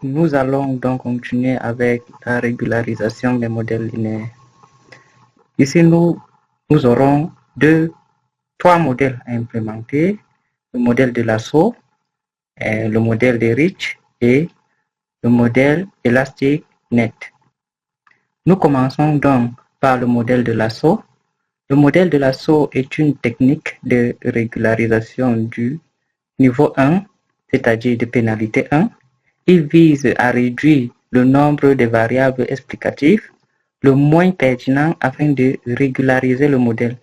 Nous allons donc continuer avec la régularisation des modèles linéaires. Ici, nous aurons trois modèles à implémenter. Le modèle de Lasso, le modèle de Rich et le modèle élastique net. Nous commençons donc par le modèle de Lasso. Le modèle de Lasso est une technique de régularisation du niveau 1, c'est-à-dire de pénalité 1. Il vise à réduire le nombre de variables explicatives le moins pertinent afin de régulariser le modèle.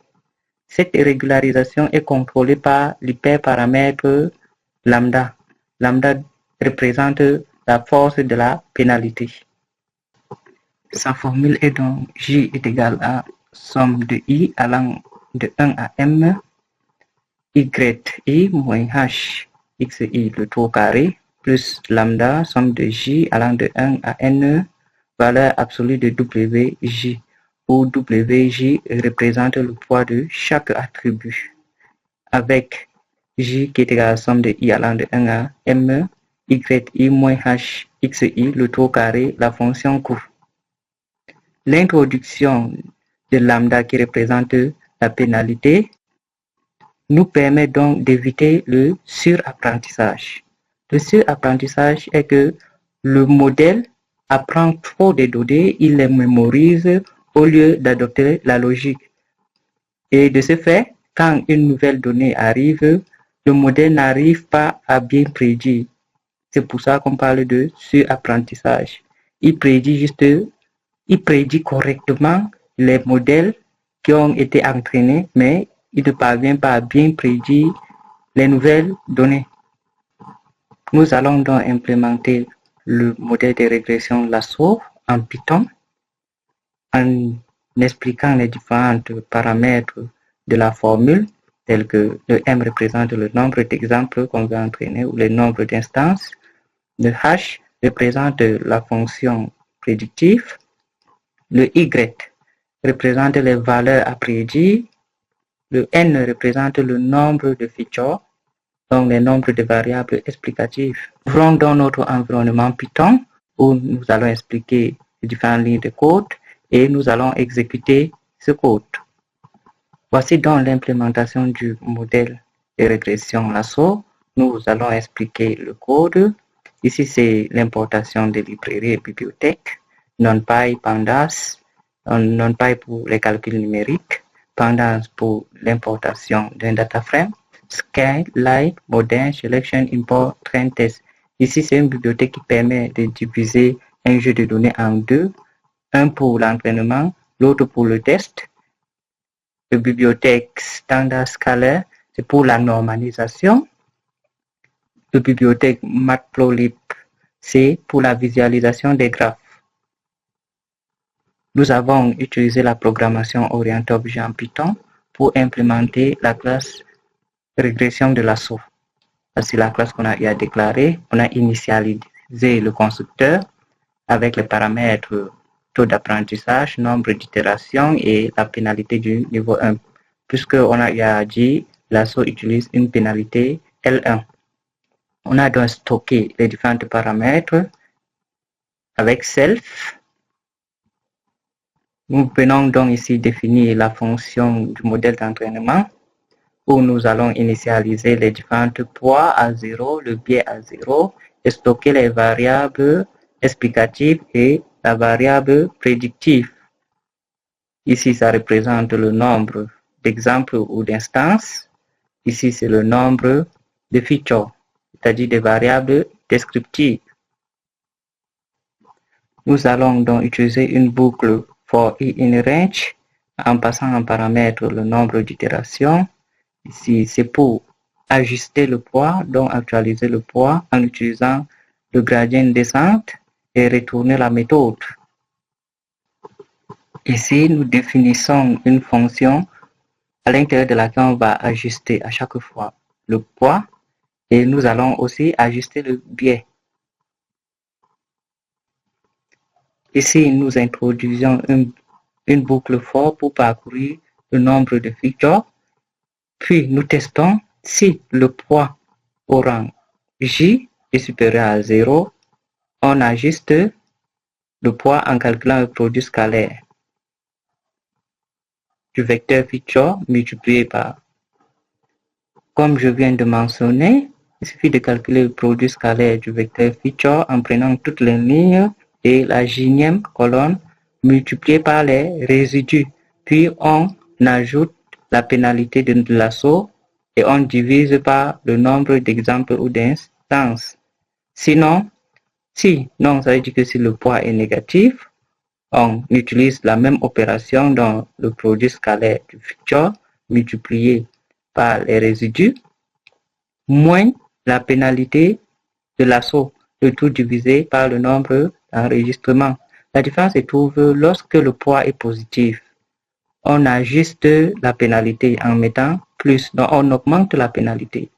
Cette régularisation est contrôlée par l'hyperparamètre lambda. Lambda représente la force de la pénalité. Sa formule est donc J est égal à somme de I allant de 1 à M, YI moins H, XI le tout au carré, plus lambda, somme de J allant de 1 à N, valeur absolue de WJ, où WJ représente le poids de chaque attribut, avec J qui est égal à la somme de I allant de 1 à M, YI moins H, XI le tout au carré, la fonction coût. L'introduction de lambda qui représente la pénalité nous permet donc d'éviter le surapprentissage. Le surapprentissage est que le modèle apprend trop de données, il les mémorise au lieu d'adopter la logique. Et de ce fait, quand une nouvelle donnée arrive, le modèle n'arrive pas à bien prédire. C'est pour ça qu'on parle de surapprentissage. Il prédit correctement les modèles qui ont été entraînés, mais il ne parvient pas à bien prédire les nouvelles données. Nous allons donc implémenter le modèle de régression Lasso en Python en expliquant les différents paramètres de la formule, tels que le M représente le nombre d'exemples qu'on veut entraîner ou le nombre d'instances, le H représente la fonction prédictive, le Y représente les valeurs à prédire, le N représente le nombre de features, donc les nombres de variables explicatives. Nous ouvrons dans notre environnement Python où nous allons expliquer les différentes lignes de code et nous allons exécuter ce code. Voici donc l'implémentation du modèle de régression Lasso. Nous allons expliquer le code. Ici, c'est l'importation des librairies et bibliothèques, NumPy, Pandas, NumPy pour les calculs numériques, Pandas pour l'importation d'un data frame, Scale, Light, Modern, Selection, Import, Train Test. Ici, c'est une bibliothèque qui permet de diviser un jeu de données en deux, un pour l'entraînement, l'autre pour le test. La bibliothèque Standard Scalaire, c'est pour la normalisation. La bibliothèque Matplotlib, c'est pour la visualisation des graphes. Nous avons utilisé la programmation orientée objet en Python pour implémenter la classe régression de Lasso. C'est la classe qu'on a déclarée. On a initialisé le constructeur avec les paramètres taux d'apprentissage, nombre d'itérations et la pénalité du niveau 1. Puisqu'on a dit Lasso utilise une pénalité L1. On a donc stocké les différents paramètres avec self. Nous venons donc ici définir la fonction du modèle d'entraînement où nous allons initialiser les différentes poids à 0, le biais à 0 et stocker les variables explicatives et la variable prédictive. Ici, ça représente le nombre d'exemples ou d'instances. Ici, c'est le nombre de features, c'est-à-dire des variables descriptives. Nous allons donc utiliser une boucle for i in range en passant en paramètre le nombre d'itérations. Ici, c'est pour ajuster le poids, donc actualiser le poids en utilisant le gradient de descente et retourner la méthode. Ici, nous définissons une fonction à l'intérieur de laquelle on va ajuster à chaque fois le poids et nous allons aussi ajuster le biais. Ici, nous introduisons une boucle for pour parcourir le nombre de features. Puis, nous testons si le poids au rang J est supérieur à 0 on ajuste le poids en calculant le produit scalaire du vecteur feature multiplié par. Comme je viens de mentionner, il suffit de calculer le produit scalaire du vecteur feature en prenant toutes les lignes et la j-e colonne multipliée par les résidus. Puis on ajoute la pénalité de l'assaut et on divise par le nombre d'exemples ou d'instances. Sinon, non, ça veut dire que si le poids est négatif, on utilise la même opération dans le produit scalaire du feature multiplié par les résidus, moins la pénalité de l'assaut, le tout divisé par le nombre d'enregistrements. La différence se trouve lorsque le poids est positif. On ajuste la pénalité en mettant plus, donc on augmente la pénalité.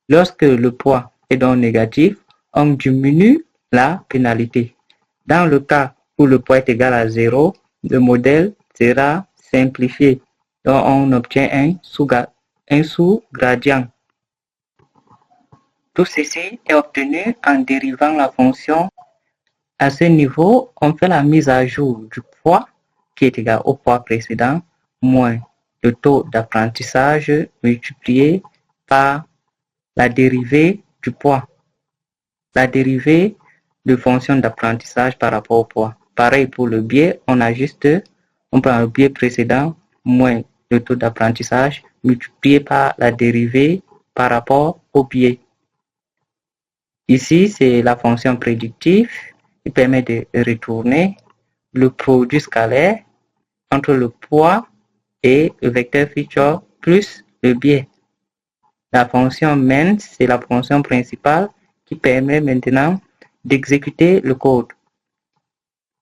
Lorsque le poids est donc négatif, on diminue la pénalité. Dans le cas où le poids est égal à 0, le modèle sera simplifié. Donc on obtient un sous-gradient. Tout ceci est obtenu en dérivant la fonction. À ce niveau, on fait la mise à jour du poids qui est égal au poids précédent moins le taux d'apprentissage multiplié par la dérivée du poids. La dérivée de fonction d'apprentissage par rapport au poids. Pareil pour le biais, on prend le biais précédent moins le taux d'apprentissage multiplié par la dérivée par rapport au biais. Ici, c'est la fonction prédictive qui permet de retourner le produit scalaire entre le poids et le vecteur feature plus le biais. La fonction main, c'est la fonction principale qui permet maintenant d'exécuter le code.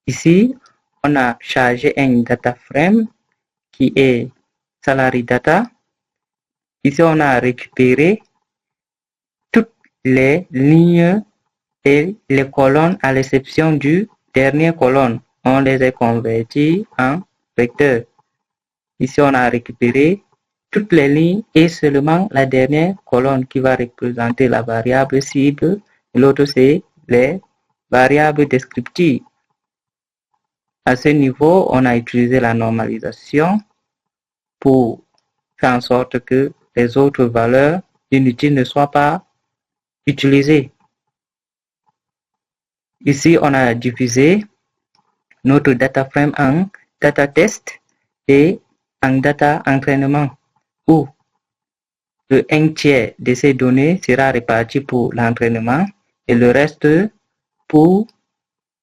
Ici, on a chargé un data frame qui est salary data. Ici, on a récupéré toutes les lignes et les colonnes à l'exception du dernier colonne. On les a converties en vecteurs. Ici, on a récupéré toutes les lignes et seulement la dernière colonne qui va représenter la variable cible. L'autre, c'est les variables descriptives. À ce niveau, on a utilisé la normalisation pour faire en sorte que les autres valeurs inutiles ne soient pas utilisées. Ici, on a divisé notre data frame en data test et en data entraînement, où le 1/3 de ces données sera réparti pour l'entraînement et le reste pour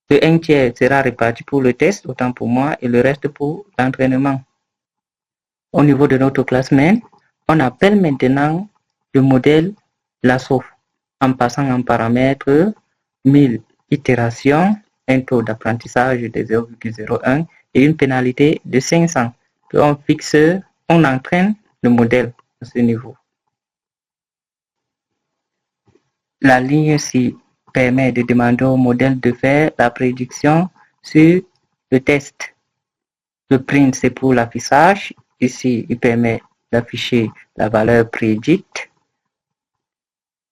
le 1/3 sera réparti pour le test, autant pour moi, et le reste pour l'entraînement. Au niveau de notre classe main, on appelle maintenant le modèle lasso en passant en paramètre 1000 itérations, un taux d'apprentissage de 0,01 et une pénalité de 500. Puis on entraîne le modèle à ce niveau. La ligne ci permet de demander au modèle de faire la prédiction sur le test. Le print, c'est pour l'affichage. Ici, il permet d'afficher la valeur prédite.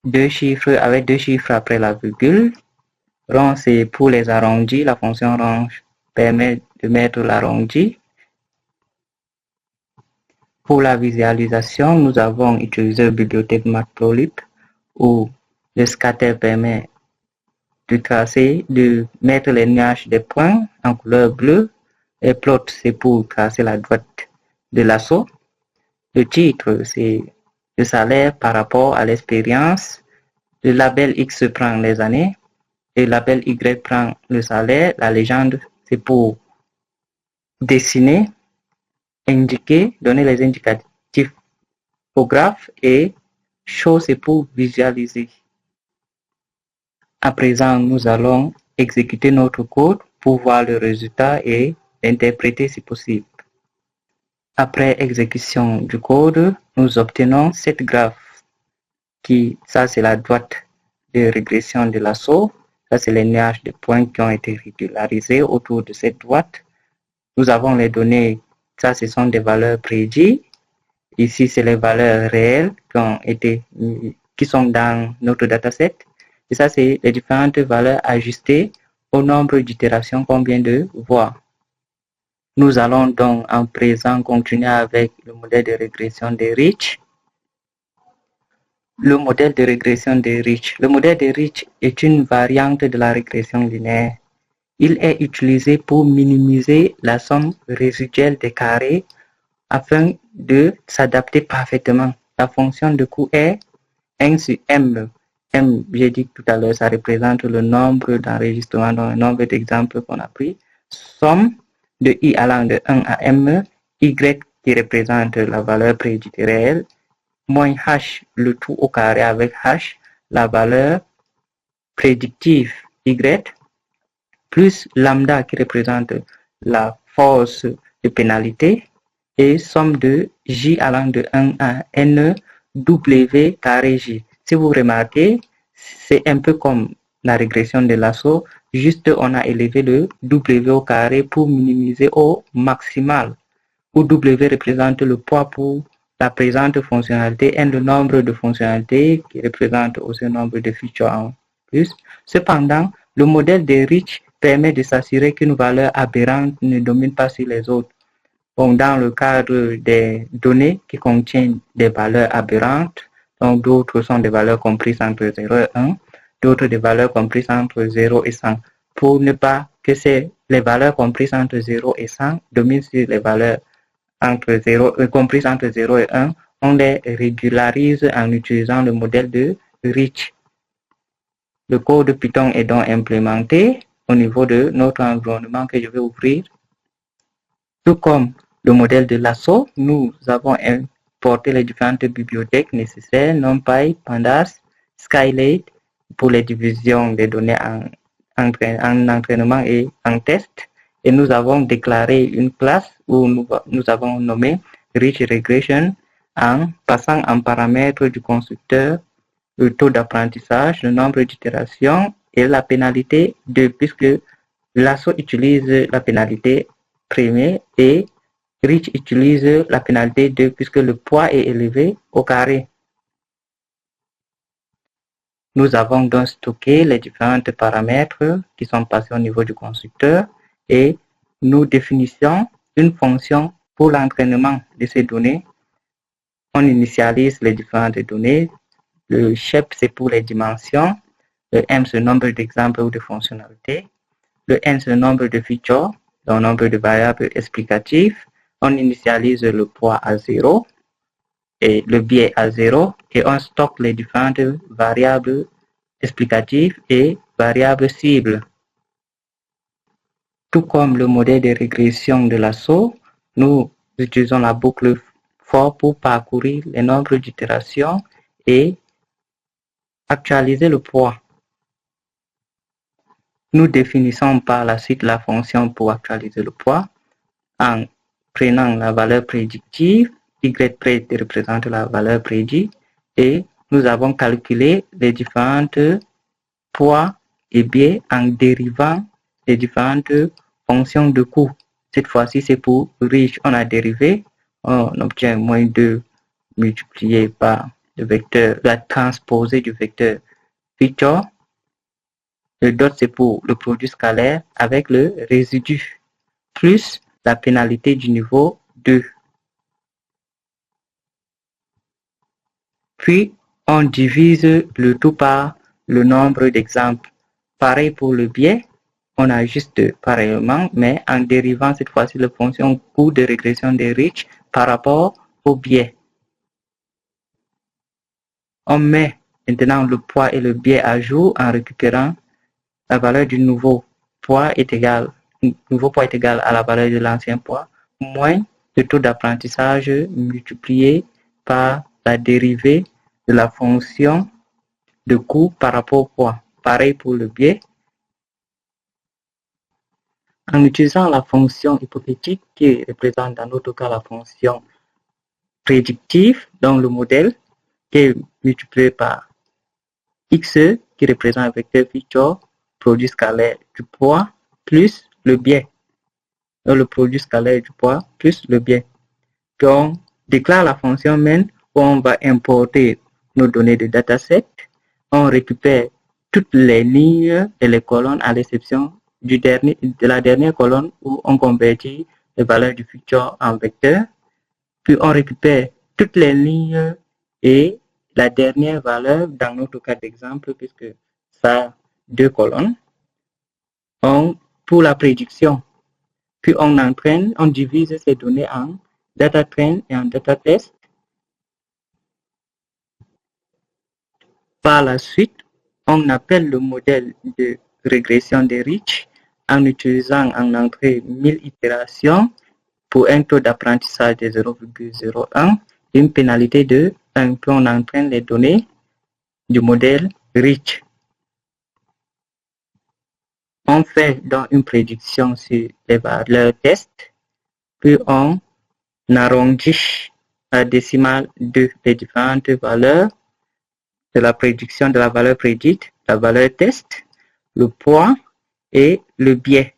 Avec deux chiffres après la virgule. Rond, c'est pour les arrondis. La fonction range permet de mettre l'arrondi. Pour la visualisation, nous avons utilisé la bibliothèque Matplotlib où le scatter permet de mettre les nuages des points en couleur bleue. Et plot, c'est pour tracer la droite de l'assaut. Le titre, c'est le salaire par rapport à l'expérience. Le label X prend les années. Et le label Y prend le salaire. La légende, c'est pour dessiner, indiquer, donner les indicatifs au graphe. Et show, c'est pour visualiser. À présent, nous allons exécuter notre code pour voir le résultat et l'interpréter si possible. Après exécution du code, nous obtenons cette graphe ça c'est la droite de régression de l'assaut. Ça c'est les nuages de points qui ont été régularisés autour de cette droite. Nous avons les données, ça ce sont des valeurs prédites. Ici c'est les valeurs réelles qui sont dans notre dataset. Et ça c'est les différentes valeurs ajustées au nombre d'itérations qu'on vient de voir. Nous allons donc en présent continuer avec le modèle de régression de Rich. Le modèle de régression de Rich. Le modèle de Rich est une variante de la régression linéaire. Il est utilisé pour minimiser la somme résiduelle des carrés afin de s'adapter parfaitement. La fonction de coût est 1 sur M. M, j'ai dit tout à l'heure, ça représente le nombre d'enregistrements, donc le nombre d'exemples qu'on a pris. Somme de I allant de 1 à M, Y qui représente la valeur prédite réelle, moins H, le tout au carré avec H, la valeur prédictive Y, plus lambda qui représente la force de pénalité, et somme de J allant de 1 à N, W carré J. Si vous remarquez, c'est un peu comme la régression de Lasso, juste on a élevé le W au carré pour minimiser au maximal, où W représente le poids pour la présente fonctionnalité, N le nombre de fonctionnalités qui représente aussi le nombre de features en plus. Cependant, le modèle de Rich permet de s'assurer qu'une valeur aberrante ne domine pas sur les autres. Bon, dans le cadre des données qui contiennent des valeurs aberrantes, donc d'autres sont des valeurs comprises entre 0 et 1, d'autres des valeurs comprises entre 0 et 100. Pour ne pas que les valeurs comprises entre 0 et 100 dominent sur les valeurs comprises entre 0 et 1, on les régularise en utilisant le modèle de Rich. Le code Python est donc implémenté au niveau de notre environnement que je vais ouvrir. Tout comme le modèle de Lasso, nous avons importé les différentes bibliothèques nécessaires, NumPy, Pandas, Skylake pour les divisions des données en entraînement et en test. Et nous avons déclaré une classe où nous avons nommé Rich Regression en passant en paramètre du constructeur le taux d'apprentissage, le nombre d'itérations et la pénalité 2, puisque Lasso utilise la pénalité première et Rich utilise la pénalité 2 puisque le poids est élevé au carré. Nous avons donc stocké les différents paramètres qui sont passés au niveau du constructeur et nous définissons une fonction pour l'entraînement de ces données. On initialise les différentes données. Le shape, c'est pour les dimensions. Le M, c'est le nombre d'exemples ou de fonctionnalités. Le N, c'est le nombre de features, le nombre de variables explicatives. On initialise le poids à 0 et le biais à 0 et on stocke les différentes variables explicatives et variables cibles. Tout comme le modèle de régression de Lasso, nous utilisons la boucle for pour parcourir les nombres d'itérations et actualiser le poids. Nous définissons par la suite la fonction pour actualiser le poids en prenant la valeur prédictive, Y représente la valeur prédite, et nous avons calculé les différentes poids et biais en dérivant les différentes fonctions de coût. Cette fois-ci, c'est pour Rich, on a dérivé, on obtient moins 2 multiplié par le vecteur, la transposée du vecteur feature. Le dot, c'est pour le produit scalaire avec le résidu, plus la pénalité du niveau 2. Puis, on divise le tout par le nombre d'exemples. Pareil pour le biais, on ajuste pareillement, mais en dérivant cette fois-ci la fonction coût de régression de Rich par rapport au biais. On met maintenant le poids et le biais à jour en récupérant la valeur du nouveau poids est égal à la valeur de l'ancien poids, moins le taux d'apprentissage multiplié par la dérivée de la fonction de coût par rapport au poids. Pareil pour le biais. En utilisant la fonction hypothétique qui représente dans notre cas la fonction prédictive dans le modèle qui est multiplié par x qui représente un vecteur feature, produit scalaire du poids plus le biais. Donc le produit scalaire du poids plus le biais. Donc, on déclare la fonction main où on va importer nos données de dataset. On récupère toutes les lignes et les colonnes à l'exception de la dernière colonne où on convertit les valeurs du futur en vecteurs. Puis on récupère toutes les lignes et la dernière valeur dans notre cas d'exemple, puisque ça a 2 colonnes, pour la prédiction. Puis on entraîne, on divise ces données en data train et en data test. Par la suite, on appelle le modèle de régression de Rich en utilisant en entrée 1000 itérations pour un taux d'apprentissage de 0,01 et une pénalité de 1. Puis on entraîne les données du modèle Rich. On fait donc une prédiction sur les valeurs test, puis on arrondit à décimale de les différentes valeurs de la prédiction de la valeur prédite, la valeur test, le poids et le biais.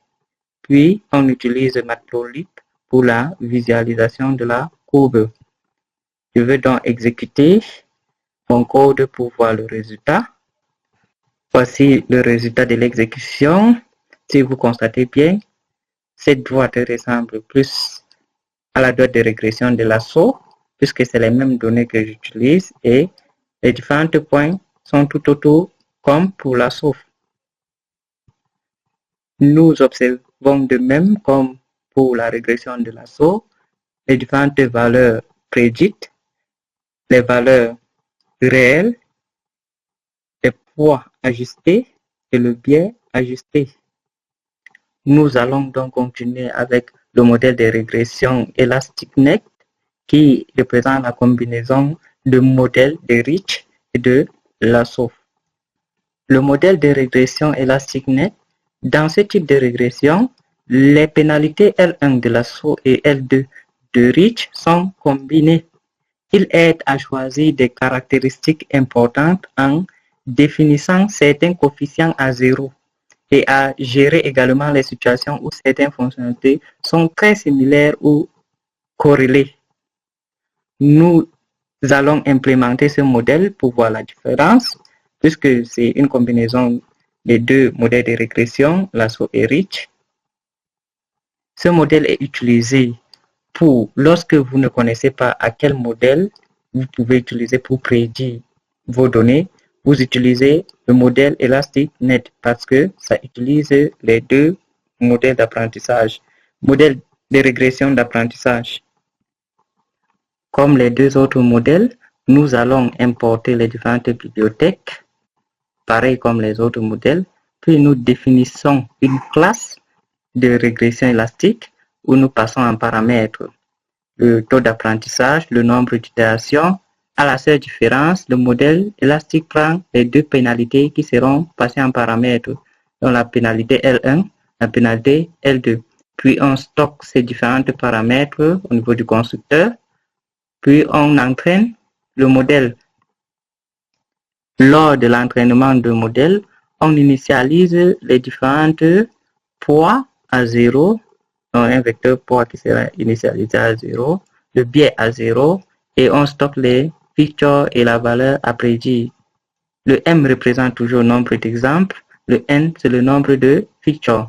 Puis on utilise Matplotlib pour la visualisation de la courbe. Je vais donc exécuter mon code pour voir le résultat. Voici le résultat de l'exécution. Si vous constatez bien, cette droite ressemble plus à la droite de régression de l'assaut, puisque c'est les mêmes données que j'utilise et les différents points sont tout autour comme pour l'assaut. Nous observons de même comme pour la régression de l'assaut, les différentes valeurs prédites, les valeurs réelles, les poids ajustés et le biais ajusté. Nous allons donc continuer avec le modèle de régression ElasticNet qui représente la combinaison de modèles de Rich et de Lasso. Le modèle de régression ElasticNet, dans ce type de régression, les pénalités L1 de Lasso et L2 de Rich sont combinées. Il aide à choisir des caractéristiques importantes en définissant certains coefficients à 0 et à gérer également les situations où certaines fonctionnalités sont très similaires ou corrélées. Nous allons implémenter ce modèle pour voir la différence, puisque c'est une combinaison des 2 modèles de régression, Lasso et Rich. Ce modèle est utilisé pour, lorsque vous ne connaissez pas à quel modèle vous pouvez utiliser pour prédire vos données, vous utilisez le modèle ElasticNet parce que ça utilise les 2 modèles d'apprentissage, modèle de régression d'apprentissage. Comme les 2 autres modèles, nous allons importer les différentes bibliothèques, pareil comme les autres modèles, puis nous définissons une classe de régression élastique où nous passons en paramètres le taux d'apprentissage, le nombre d'itérations. À la seule différence, le modèle élastique prend les 2 pénalités qui seront passées en paramètres, donc la pénalité L1, la pénalité L2. Puis on stocke ces différents paramètres au niveau du constructeur, puis on entraîne le modèle. Lors de l'entraînement du modèle, on initialise les différents poids à 0, donc un vecteur poids qui sera initialisé à 0, le biais à 0, et on stocke les features et la valeur à prédire. Le M représente toujours le nombre d'exemples, le N c'est le nombre de features.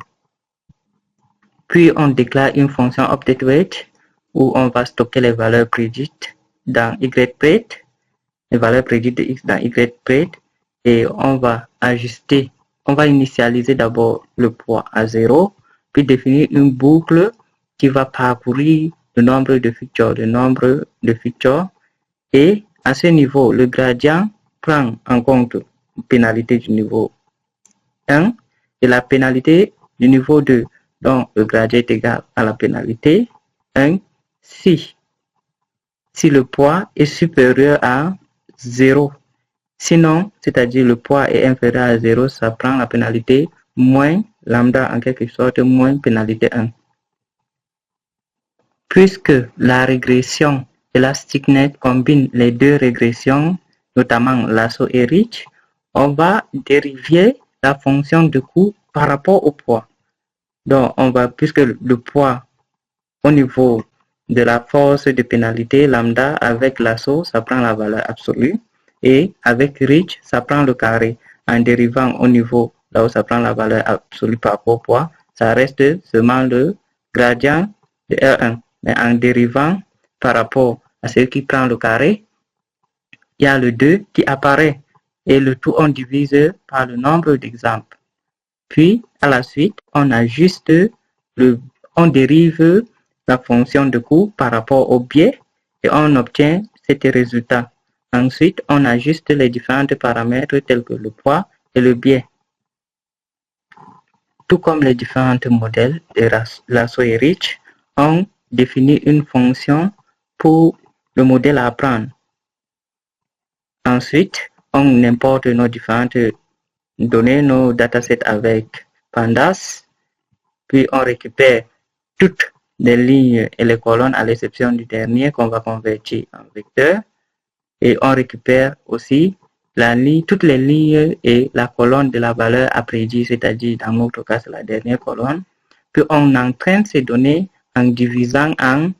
Puis on déclare une fonction updateWeight où on va stocker les valeurs prédites dans YPrед, les valeurs prédites de X dans YPred, et on va ajuster, on va initialiser d'abord le poids à 0, puis définir une boucle qui va parcourir le nombre de features, et à ce niveau, le gradient prend en compte la pénalité du niveau 1 et la pénalité du niveau 2. Donc, le gradient est égal à la pénalité 1 si le poids est supérieur à 0. Sinon, c'est-à-dire le poids est inférieur à 0, ça prend la pénalité moins lambda, en quelque sorte, moins pénalité 1. Puisque la régression ElasticNet combine les 2 régressions, notamment Lasso et Rich, on va dériver la fonction de coût par rapport au poids. Donc, puisque le poids au niveau de la force de pénalité lambda avec Lasso, ça prend la valeur absolue, et avec Rich, ça prend le carré, en dérivant au niveau là où ça prend la valeur absolue par rapport au poids, ça reste seulement le gradient de R1. Mais en dérivant par rapport à ce qui prend le carré, il y a le 2 qui apparaît et le tout on divise par le nombre d'exemples. Puis, à la suite, on dérive la fonction de coût par rapport au biais et on obtient cet résultat. Ensuite, on ajuste les différents paramètres tels que le poids et le biais. Tout comme les différents modèles de Lasso et Rich, on définit une fonction pour le modèle à apprendre. Ensuite, on importe nos différentes données, nos datasets avec Pandas, puis on récupère toutes les lignes et les colonnes à l'exception du dernier qu'on va convertir en vecteur, et on récupère aussi toutes les lignes et la colonne de la valeur à prédire, c'est-à-dire dans notre cas c'est la dernière colonne, puis on entraîne ces données en divisant en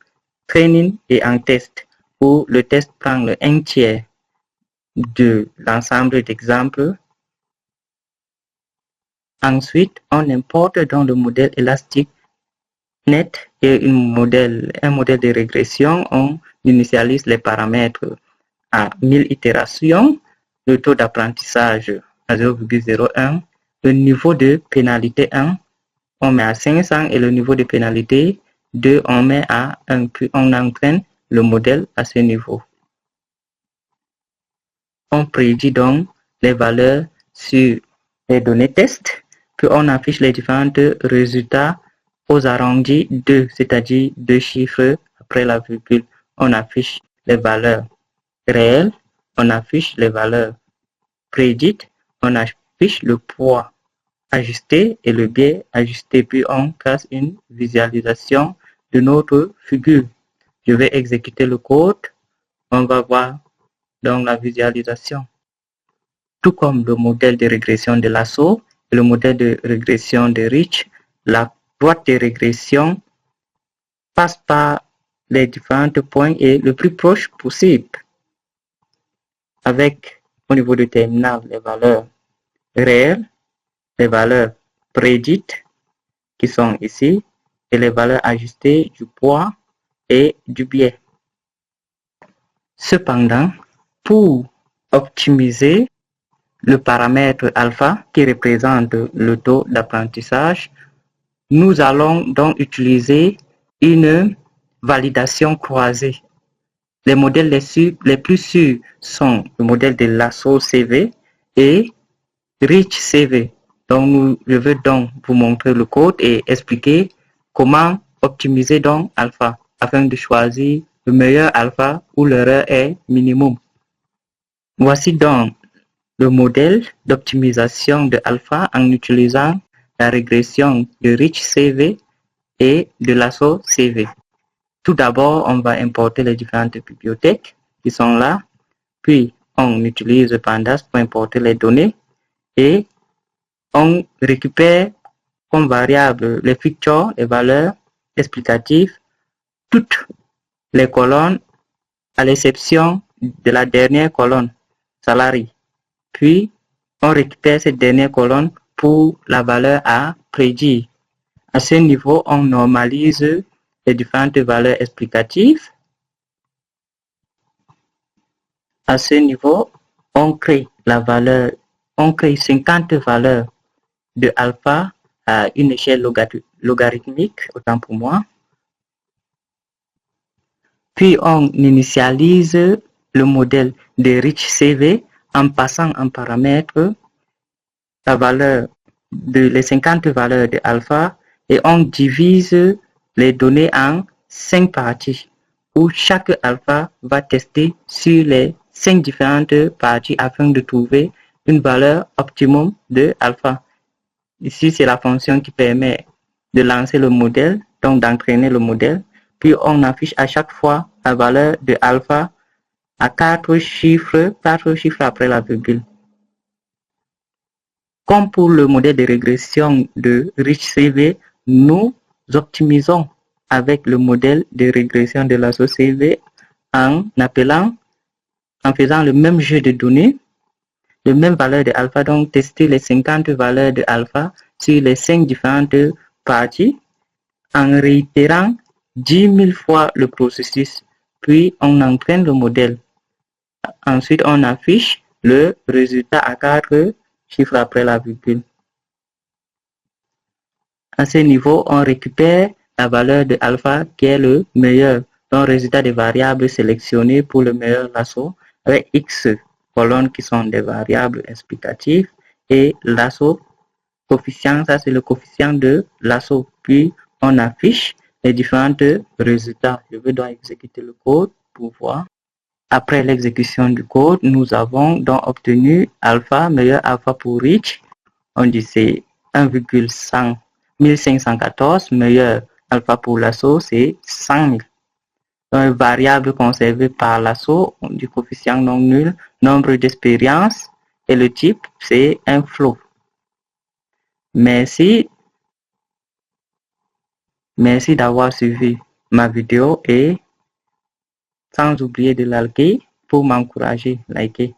training et en test, où le test prend le 1/3 de l'ensemble d'exemples. Ensuite, on importe dans le modèle élastique net et un modèle de régression. On initialise les paramètres à 1000 itérations, le taux d'apprentissage à 0,01, le niveau de pénalité 1, on met à 500 et le niveau de pénalité 2, on met à 1, puis on entraîne le modèle à ce niveau. On prédit donc les valeurs sur les données test, puis on affiche les différents résultats aux arrondis 2, c'est-à-dire 2 chiffres après la virgule. On affiche les valeurs réelles, on affiche les valeurs prédites, on affiche le poids ajusté et le biais ajusté, puis on casse une visualisation de notre figure. Je vais exécuter le code, on va voir donc la visualisation. Tout comme le modèle de régression de Lasso et le modèle de régression de Rich, la boîte de régression passe par les différents points et le plus proche possible, avec au niveau du terminal les valeurs réelles, les valeurs prédites qui sont ici et les valeurs ajustées du poids et du biais. Cependant, pour optimiser le paramètre alpha qui représente le taux d'apprentissage, nous allons donc utiliser une validation croisée. Les modèles les plus sûrs sont le modèle de Lasso CV et Rich CV. Donc, je veux donc vous montrer le code et expliquer comment optimiser donc alpha afin de choisir le meilleur alpha où l'erreur est minimum. Voici donc le modèle d'optimisation de alpha en utilisant la régression de Rich CV et de Lasso CV. Tout d'abord, on va importer les différentes bibliothèques qui sont là, puis on utilise Pandas pour importer les données et on récupère comme variable les features, les valeurs explicatives, toutes les colonnes à l'exception de la dernière colonne, salary. Puis, on récupère cette dernière colonne pour la valeur à prédire. À ce niveau, on normalise les différentes valeurs explicatives. À ce niveau, on crée 50 valeurs de alpha à une échelle logarithmique, autant pour moi. Puis on initialise le modèle de Rich CV en passant en paramètre la valeur les 50 valeurs de alpha et on divise les données en 5 parties où chaque alpha va tester sur les 5 différentes parties afin de trouver une valeur optimum de alpha. Ici, c'est la fonction qui permet de lancer le modèle, donc d'entraîner le modèle. Puis, on affiche à chaque fois la valeur de alpha à 4 chiffres après la virgule. Comme pour le modèle de régression de Rich CV, nous optimisons avec le modèle de régression de Lasso CV en faisant le même jeu de données les mêmes valeurs de alpha, donc tester les 50 valeurs de alpha sur les 5 différentes parties en réitérant 10 000 fois le processus. Puis on entraîne le modèle. Ensuite, on affiche le résultat à 4 chiffres après la virgule. À ce niveau, on récupère la valeur de alpha qui est le meilleur. Donc, résultat des variables sélectionnées pour le meilleur lasso avec X colonnes qui sont des variables explicatives et lasso coefficient, ça c'est le coefficient de lasso. Puis, on affiche les différents résultats. Je vais donc exécuter le code pour voir. Après l'exécution du code, nous avons donc obtenu alpha, meilleur alpha pour reach. On dit c'est 1514, meilleur alpha pour lasso, c'est 100 000. Donc, variable conservée par lasso, du coefficient non nul, nombre d'expériences, et le type, c'est un float. Merci d'avoir suivi ma vidéo et sans oublier de liker pour m'encourager. Likez.